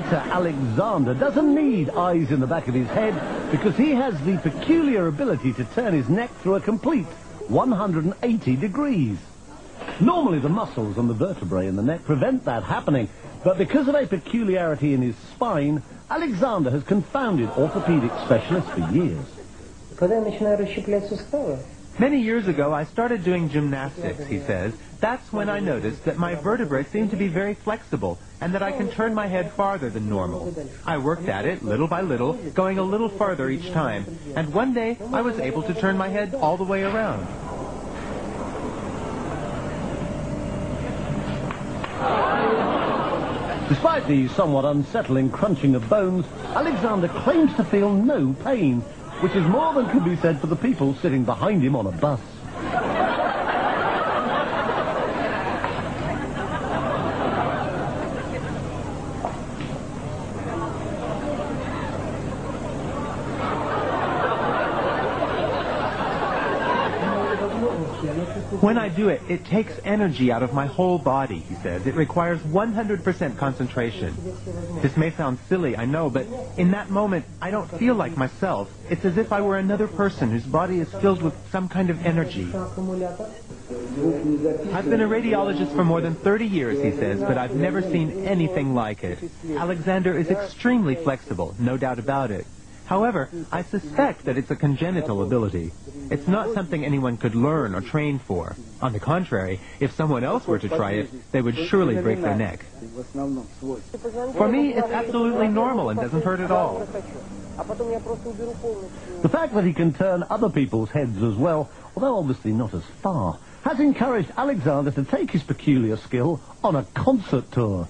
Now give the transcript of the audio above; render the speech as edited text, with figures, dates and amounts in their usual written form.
fighter Alexander doesn't need eyes in the back of his head because he has the peculiar ability to turn his neck through a complete 180 degrees. Normally the muscles and the vertebrae in the neck prevent that happening, but because of a peculiarity in his spine, Alexander has confounded orthopedic specialists for years. Many years ago, I started doing gymnastics, he says. That's when I noticed that my vertebrae seem to be very flexible and that I can turn my head farther than normal. I worked at it little by little, going a little farther each time, and one day I was able to turn my head all the way around. Despite the somewhat unsettling crunching of bones, Alexander claims to feel no pain, which is more than can be said for the people sitting behind him on a bus. When I do it, it takes energy out of my whole body, he says. It requires 100% concentration. This may sound silly, I know, but in that moment, I don't feel like myself. It's as if I were another person whose body is filled with some kind of energy. I've been a radiologist for more than 30 years, he says, but I've never seen anything like it. Alexander is extremely flexible, no doubt about it. However, I suspect that it's a congenital ability. It's not something anyone could learn or train for. On the contrary, if someone else were to try it, they would surely break their neck. For me, it's absolutely normal and doesn't hurt at all. The fact that he can turn other people's heads as well, although obviously not as far, has encouraged Alexander to take his peculiar skill on a concert tour.